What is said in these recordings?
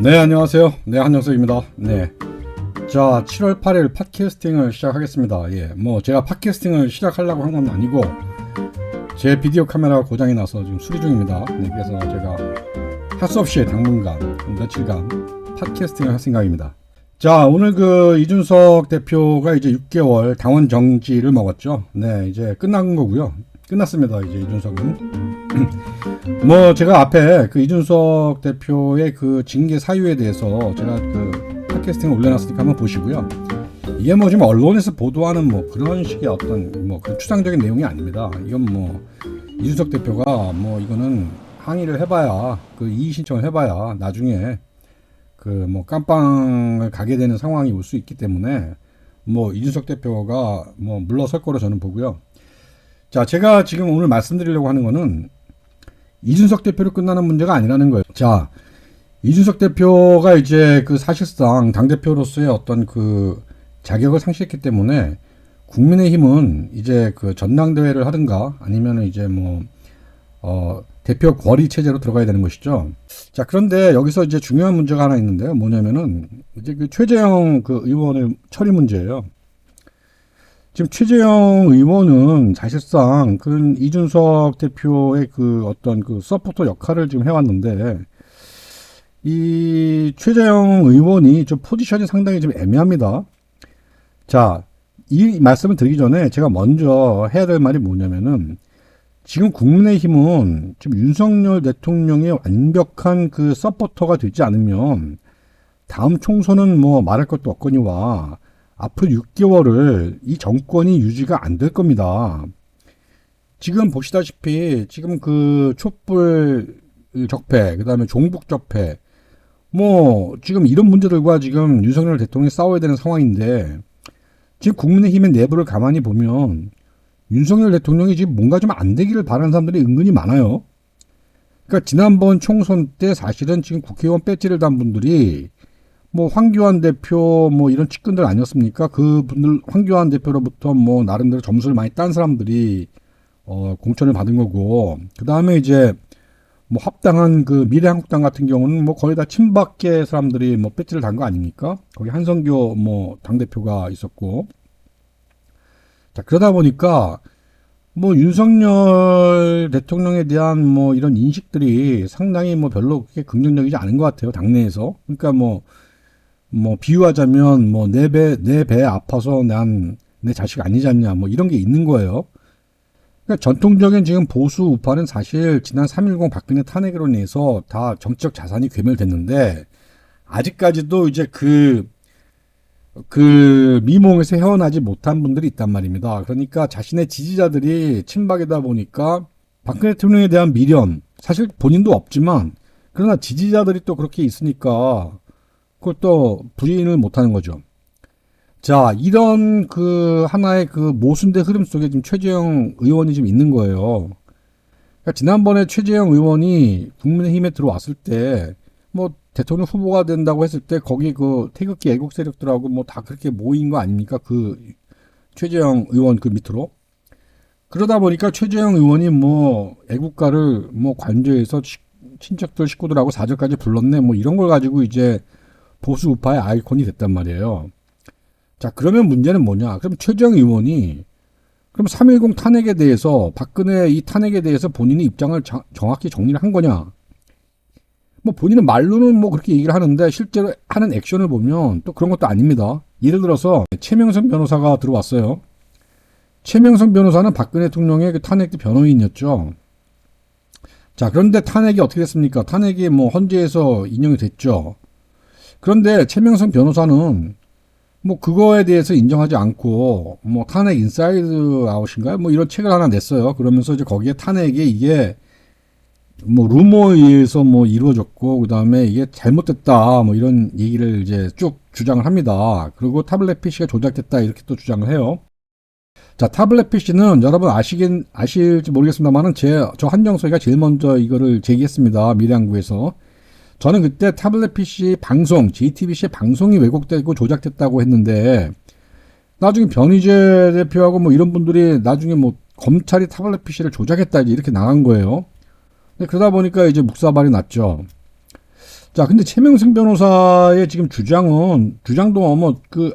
네, 안녕하세요. 네, 한영석입니다. 네. 자, 7월 8일 팟캐스팅을 시작하겠습니다. 예, 뭐, 제가 팟캐스팅을 시작하려고 한 건 아니고, 제 비디오 카메라가 고장이 나서 지금 수리 중입니다. 네, 그래서 제가 할 수 없이 당분간, 며칠간 팟캐스팅을 할 생각입니다. 자, 오늘 이준석 대표가 이제 6개월 당원 정지를 먹었죠. 네, 이제 끝난 거고요. 끝났습니다, 이제 이준석은. 뭐 제가 앞에 이준석 대표의 징계 사유에 대해서 제가 팟캐스팅을 올려놨으니까 한번 보시고요. 이게 뭐 지금 언론에서 보도하는 뭐 그런 식의 어떤 뭐 추상적인 내용이 아닙니다. 이건 뭐 이준석 대표가 뭐 이거는 항의를 해봐야 이의 신청을 해봐야 나중에 뭐 깜빵을 가게 되는 상황이 올 수 있기 때문에 뭐 이준석 대표가 뭐 물러설 거로 저는 보고요. 자, 제가 지금 오늘 말씀드리려고 하는 거는 이준석 대표로 끝나는 문제가 아니라는 거예요. 자, 이준석 대표가 이제 사실상 당대표로서의 어떤 자격을 상실했기 때문에 국민의힘은 이제 전당대회를 하든가 아니면 이제 대표 권리 체제로 들어가야 되는 것이죠. 자, 그런데 여기서 이제 중요한 문제가 하나 있는데요. 뭐냐면은 이제 최재형 의원의 처리 문제예요. 지금 최재형 의원은 사실상 이준석 대표의 어떤 서포터 역할을 지금 해왔는데, 이 최재형 의원이 좀 포지션이 상당히 좀 애매합니다. 자, 이 말씀을 드리기 전에 제가 먼저 해야 될 말이 뭐냐면은, 지금 국민의힘은 지금 윤석열 대통령의 완벽한 서포터가 되지 않으면, 다음 총선은 뭐 말할 것도 없거니와, 앞으로 6개월을 이 정권이 유지가 안 될 겁니다. 지금 보시다시피 지금 촛불 적폐, 그 다음에 종북 적폐, 뭐 지금 이런 문제들과 지금 윤석열 대통령이 싸워야 되는 상황인데, 지금 국민의힘의 내부를 가만히 보면 윤석열 대통령이 지금 뭔가 좀 안 되기를 바라는 사람들이 은근히 많아요. 그러니까 지난번 총선 때 사실은 지금 국회의원 배지를 단 분들이 뭐 황교안 대표 뭐 이런 측근들 아니었습니까? 그분들 황교안 대표로부터 뭐 나름대로 점수를 많이 딴 사람들이 공천을 받은 거고, 그 다음에 이제 뭐 합당한 미래한국당 같은 경우는 뭐 거의 다 친박계 사람들이 뭐 배지를 단 거 아닙니까? 거기 한성교 뭐 당대표가 있었고. 자, 그러다 보니까 뭐 윤석열 대통령에 대한 뭐 이런 인식들이 상당히 뭐 별로 그렇게 긍정적이지 않은 것 같아요, 당내에서. 그러니까 뭐 비유하자면 내 배 아파서 내 자식 아니지 않냐 뭐 이런 게 있는 거예요. 그러니까 전통적인 지금 보수 우파는 사실 지난 3.10 박근혜 탄핵으로 인해서 다 정치적 자산이 괴멸됐는데, 아직까지도 이제 미몽에서 헤어나지 못한 분들이 있단 말입니다. 그러니까 자신의 지지자들이 친박이다 보니까 박근혜 대통령에 대한 미련, 사실 본인도 없지만 그러나 지지자들이 또 그렇게 있으니까 그걸 또 부인을 못하는 거죠. 자, 이런 하나의 모순대 흐름 속에 지금 최재형 의원이 지금 있는 거예요. 그러니까 지난번에 최재형 의원이 국민의힘에 들어왔을 때 뭐 대통령 후보가 된다고 했을 때 거기 태극기 애국 세력들하고 뭐 다 그렇게 모인 거 아닙니까? 최재형 의원 밑으로. 그러다 보니까 최재형 의원이 뭐 애국가를 뭐 관저에서 친척들 식구들하고 사절까지 불렀네 뭐 이런 걸 가지고 이제 보수 우파의 아이콘이 됐단 말이에요. 자, 그러면 문제는 뭐냐? 그럼 최재형 의원이 그럼 3.10 탄핵에 대해서, 박근혜 이 탄핵에 대해서 본인이 입장을 정확히 정리를 한 거냐? 뭐 본인은 말로는 뭐 그렇게 얘기를 하는데 실제로 하는 액션을 보면 또 그런 것도 아닙니다. 예를 들어서 최명선 변호사가 들어왔어요. 최명선 변호사는 박근혜 대통령의 탄핵 때 변호인이었죠. 자, 그런데 탄핵이 어떻게 됐습니까? 탄핵이 뭐 헌재에서 인용이 됐죠. 그런데 최명선 변호사는 뭐 그거에 대해서 인정하지 않고 뭐 탄핵 인사이드 아웃인가요? 뭐 이런 책을 하나 냈어요. 그러면서 이제 거기에 탄핵이 이게 뭐 루머에 의해서 뭐 이루어졌고, 그 다음에 이게 잘못됐다 뭐 이런 얘기를 이제 쭉 주장을 합니다. 그리고 타블렛 PC가 조작됐다 이렇게 또 주장을 해요. 자, 타블렛 PC는 여러분 아실지 모르겠습니다만은 저 한정석이가 제일 먼저 이거를 제기했습니다. 미래한국에서. 저는 그때 타블렛 PC 방송, JTBC의 방송이 왜곡되고 조작됐다고 했는데, 나중에 변희재 대표하고 뭐 이런 분들이 나중에 뭐 검찰이 타블렛 PC를 조작했다 이렇게 나간 거예요. 그러다 보니까 이제 묵사발이 났죠. 자, 근데 최명승 변호사의 지금 주장도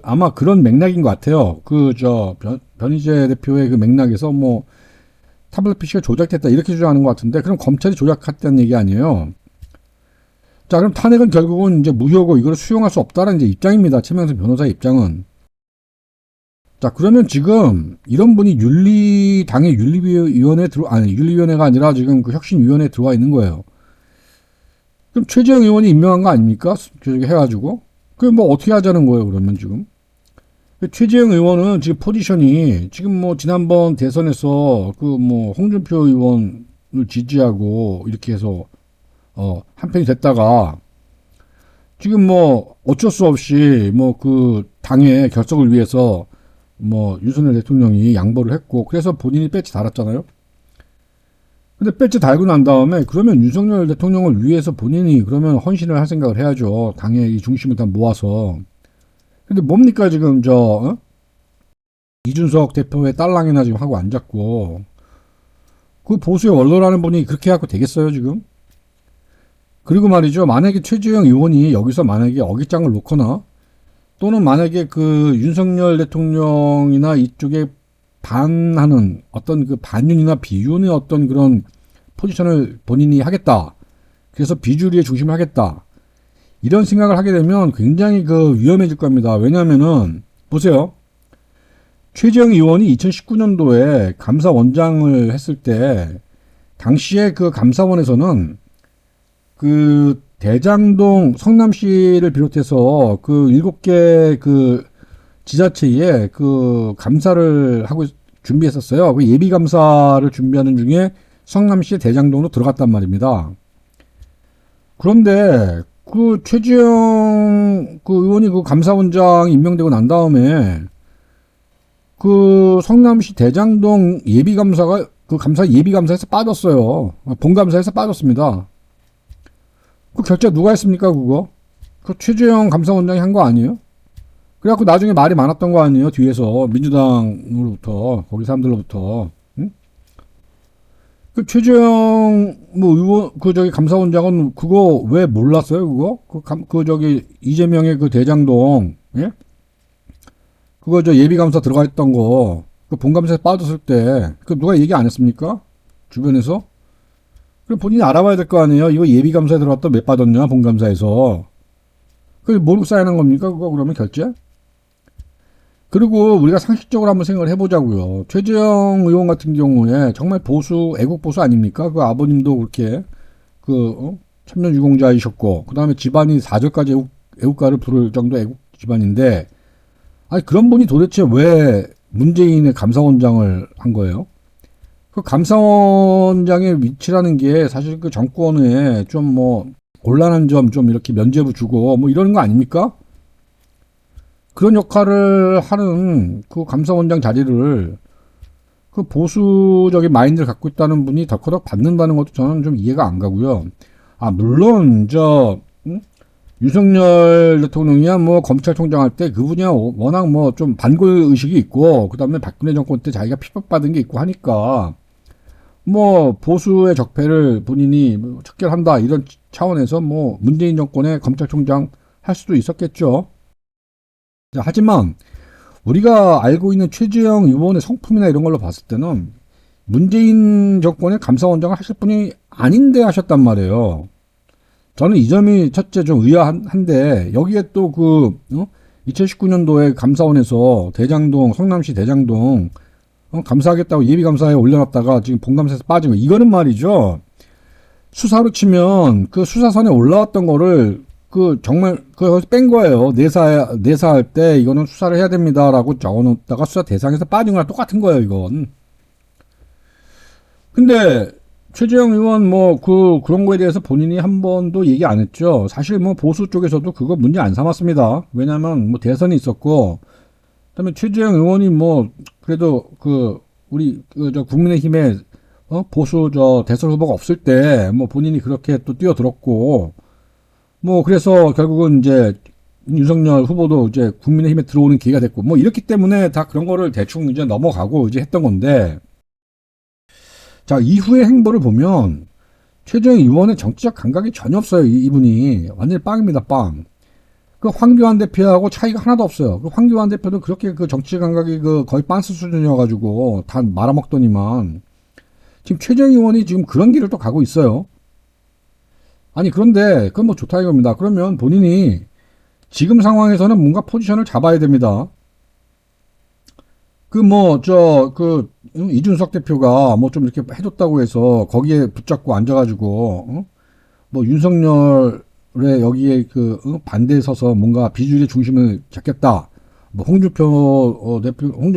아마 그런 맥락인 것 같아요. 변희재 대표의 그 맥락에서 타블렛 PC가 조작됐다 이렇게 주장하는 것 같은데, 그럼 검찰이 조작했다는 얘기 아니에요. 자, 그럼 탄핵은 결국은 이제 무효고 이걸 수용할 수 없다는 이제 입장입니다. 최명승 변호사의 입장은. 자, 그러면 지금 이런 분이 당의 윤리위원회가 아니라 지금 그 혁신위원회에 들어와 있는 거예요. 그럼 최재형 의원이 임명한 거 아닙니까? 해가지고. 그럼 어떻게 하자는 거예요, 그러면 지금? 최재형 의원은 지금 포지션이 지금 지난번 대선에서 홍준표 의원을 지지하고 이렇게 해서 한편이 됐다가 지금 어쩔 수 없이 그 당의 결석을 위해서 윤석열 대통령이 양보를 했고, 그래서 본인이 배지 달았잖아요. 근데 배지 달고 난 다음에 그러면 윤석열 대통령을 위해서 본인이 그러면 헌신을 할 생각을 해야죠. 당의 이 중심을 다 모아서. 근데 뭡니까 지금 이준석 대표의 딸랑이나 지금 하고 앉았고, 그 보수의 원로라는 분이 그렇게 해갖고 되겠어요 지금? 그리고 말이죠, 만약에 최재형 의원이 여기서 만약에 어깃장을 놓거나 또는 만약에 그 윤석열 대통령이나 이쪽에 반하는 어떤 그 반윤이나 비윤의 어떤 그런 포지션을 본인이 하겠다, 그래서 비주류의 중심을 하겠다, 이런 생각을 하게 되면 굉장히 위험해질 겁니다. 왜냐면은 보세요, 최재형 의원이 2019년도에 감사원장을 했을 때 당시에 그 감사원에서는 그 대장동 성남시를 비롯해서 그 7개 그 지자체에 그 감사를 하고 준비했었어요. 그 예비 감사를 준비하는 중에 성남시 대장동으로 들어갔단 말입니다. 그런데 그 최재형 그 의원이 그 감사원장 임명되고 난 다음에 그 성남시 대장동 예비감사가 그 예비감사에서 빠졌어요. 본감사에서 빠졌습니다. 그 결제 누가 했습니까, 그거? 그 최재형 감사원장이 한 거 아니에요? 그래갖고 나중에 말이 많았던 거 아니에요, 뒤에서. 민주당으로부터, 거기 사람들로부터. 응? 그 최재형, 의원, 감사원장은 그거 왜 몰랐어요, 그거? 이재명의 그 대장동, 예? 그거 예비감사 들어가 있던 거, 그 본감사에 빠졌을 때, 그 누가 얘기 안 했습니까? 주변에서? 그럼 본인이 알아봐야 될 거 아니에요? 이거 예비감사에 들어갔다 몇 빠졌냐, 본감사에서. 그게 모르고 쌓이는 겁니까? 그거 그러면 결제? 그리고 우리가 상식적으로 한번 생각을 해보자고요. 최재형 의원 같은 경우에 정말 애국 보수 아닙니까? 그 아버님도 그렇게, 참전 유공자이셨고, 그 다음에 집안이 4절까지 애국가를 부를 정도 애국 집안인데, 아니, 그런 분이 도대체 왜 문재인의 감사원장을 한 거예요? 그 감사원장의 위치라는 게 사실 그 정권에 좀 곤란한 점 좀 이렇게 면죄부 주고 이러는 거 아닙니까? 그런 역할을 하는 그 감사원장 자리를 그 보수적인 마인드를 갖고 있다는 분이 덜커덕 받는다는 것도 저는 좀 이해가 안 가고요. 아, 물론 윤석열 대통령이야 검찰총장 할 때 그분이야 워낙 좀 반골 의식이 있고, 그 다음에 박근혜 정권 때 자기가 핍박받은 게 있고 하니까 보수의 적폐를 본인이 척결한다 이런 차원에서 문재인 정권의 검찰총장 할 수도 있었겠죠. 자, 하지만 우리가 알고 있는 최재형 의원의 성품이나 이런 걸로 봤을 때는 문재인 정권의 감사원장을 하실 분이 아닌데 하셨단 말이에요. 저는 이 점이 첫째 좀 의아한데, 여기에 또 2019년도에 감사원에서 성남시 대장동 감사하겠다고 예비감사에 올려놨다가 지금 본감사에서 빠진 거, 이거는 말이죠, 수사로 치면 그 수사선에 올라왔던 거를 정말 거기서 뺀 거예요. 내사할 때 이거는 수사를 해야 됩니다라고 적어놓다가 수사 대상에서 빠진 거랑 똑같은 거예요, 이건. 근데 최재형 의원 그런 거에 대해서 본인이 한 번도 얘기 안 했죠. 사실 보수 쪽에서도 그거 문제 안 삼았습니다. 왜냐면 대선이 있었고, 그다음에 최재형 의원이 그래도 우리 국민의힘에 보수 대선 후보가 없을 때 본인이 그렇게 또 뛰어들었고, 그래서 결국은 이제 윤석열 후보도 이제 국민의힘에 들어오는 기회가 됐고, 이렇기 때문에 다 그런 거를 대충 이제 넘어가고 이제 했던 건데, 자, 이후의 행보를 보면 최재형 의원의 정치적 감각이 전혀 없어요. 이분이 완전히 빵입니다. 빵. 그 황교안 대표하고 차이가 하나도 없어요. 그 황교안 대표도 그렇게 그 정치 감각이 그 거의 빤스 수준이어가지고 다 말아먹더니만 지금 최재형 의원이 지금 그런 길을 또 가고 있어요. 아니 그런데 그건 뭐 좋다 이겁니다. 그러면 본인이 지금 상황에서는 뭔가 포지션을 잡아야 됩니다. 이준석 대표가 뭐 좀 이렇게 해줬다고 해서 거기에 붙잡고 앉아가지고 뭐 윤석열의 여기에 반대에 서서 뭔가 비주류의 중심을 잡겠다. 뭐 홍준표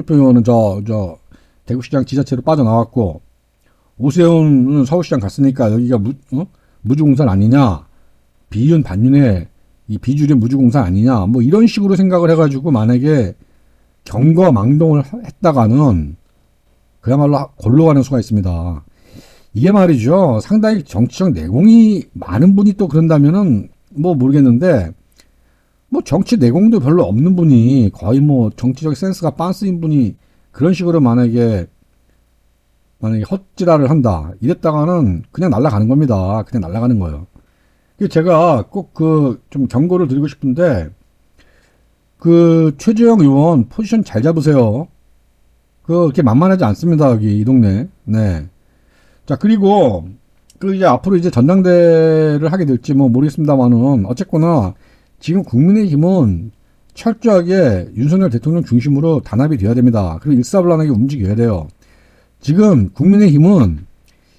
의원은 대구시장 지자체로 빠져나왔고 오세훈은 서울시장 갔으니까 여기가 무주공산 아니냐, 비윤 반윤의 이 비주류 무주공산 아니냐, 뭐 이런 식으로 생각을 해가지고 만약에 경거망동을 했다가는 그야말로 골로 가는 수가 있습니다. 이게 말이죠. 상당히 정치적 내공이 많은 분이 또 그런다면은 뭐 모르겠는데 뭐 정치 내공도 별로 없는 분이 거의 뭐 정치적 센스가 빤스인 분이 그런 식으로 만약에 헛지랄을 한다 이랬다가는 그냥 날아가는 겁니다. 그냥 날아가는 거예요. 제가 꼭 좀 경고를 드리고 싶은데 최재형 의원 포지션 잘 잡으세요. 그렇게 만만하지 않습니다. 여기 이 동네. 네. 자, 그리고 이제 앞으로 이제 전당대를 하게 될지 뭐 모르겠습니다만은 어쨌거나 지금 국민의힘은 철저하게 윤석열 대통령 중심으로 단합이 돼야 됩니다. 그리고 일사불란하게 움직여야 돼요. 지금 국민의힘은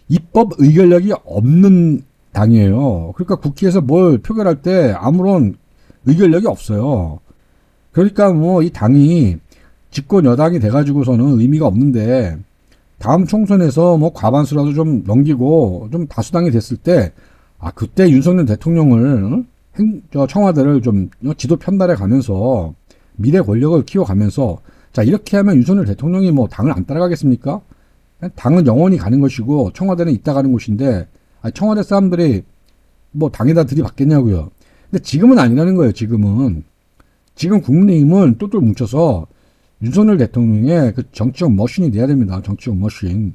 입법 의결력이 없는 당이에요. 그러니까 국회에서 뭘 표결할 때 아무런 의결력이 없어요. 그러니까 뭐 이 당이 집권 여당이 돼가지고서는 의미가 없는데 다음 총선에서 뭐 과반수라도 좀 넘기고 좀 다수당이 됐을 때 그때 윤석열 대통령을 청와대를 좀 지도 편달해 가면서 미래 권력을 키워가면서 자 이렇게 하면 윤석열 대통령이 뭐 당을 안 따라가겠습니까? 당은 영원히 가는 것이고 청와대는 이따 가는 곳인데 청와대 사람들이 뭐 당에다 들이받겠냐고요. 근데 지금은 아니라는 거예요. 지금 국민의힘은 똘똘 뭉쳐서 윤석열 대통령의 그 정치적 머신이 돼야 됩니다. 정치적 머신.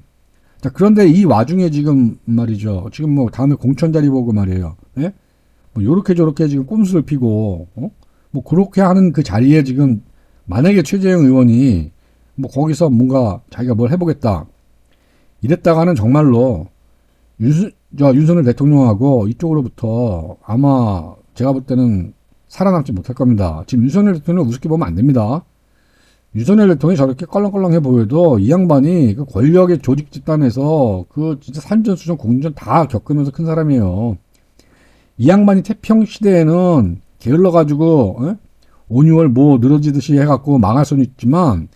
자, 그런데 이 와중에 지금 말이죠. 지금 뭐 다음에 공천 자리 보고 말이에요. 예? 뭐 요렇게 저렇게 지금 꼼수를 피고, 뭐 그렇게 하는 그 자리에 지금 만약에 최재형 의원이 뭐 거기서 뭔가 자기가 뭘 해보겠다. 이랬다가는 정말로 윤석열 대통령하고 이쪽으로부터 아마 제가 볼 때는 살아남지 못할 겁니다. 지금 윤석열 대통령을 우습게 보면 안 됩니다. 윤석열 대통령이 저렇게 껄렁껄렁해 보여도 이 양반이 그 권력의 조직 집단에서 진짜 산전수전 공전 다 겪으면서 큰 사람이에요. 이 양반이 태평 시대에는 게을러가지고 5, 6월 뭐 늘어지듯이 해갖고 망할 수는 있지만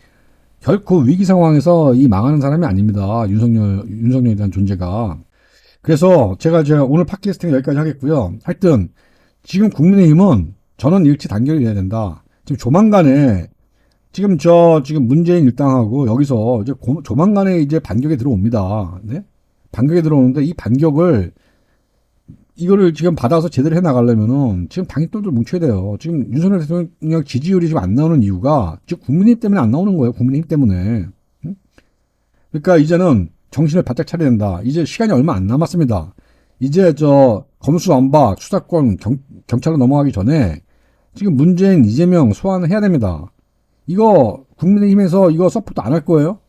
결코 위기 상황에서 이 망하는 사람이 아닙니다. 윤석열에 대한 존재가. 그래서 제가 오늘 팟캐스팅 여기까지 하겠고요. 하여튼 지금 국민의힘은 전원 일치 단결이 돼야 된다. 지금 조만간에 지금 문재인 일당하고 여기서 이제 조만간에 이제 반격에 들어옵니다. 네? 반격에 들어오는데 이 반격을 이거를 지금 받아서 제대로 해 나가려면은 지금 당이 똘똘 뭉쳐야 돼요. 지금 윤석열 대통령 지지율이 지금 안 나오는 이유가 지금 국민의힘 때문에 안 나오는 거예요. 국민의힘 때문에. 그러니까 이제는 정신을 바짝 차려야 된다. 이제 시간이 얼마 안 남았습니다. 이제 검수완박 수사권 경찰로 넘어가기 전에 지금 문재인, 이재명 소환을 해야 됩니다. 이거 국민의힘에서 이거 서포트 안 할 거예요?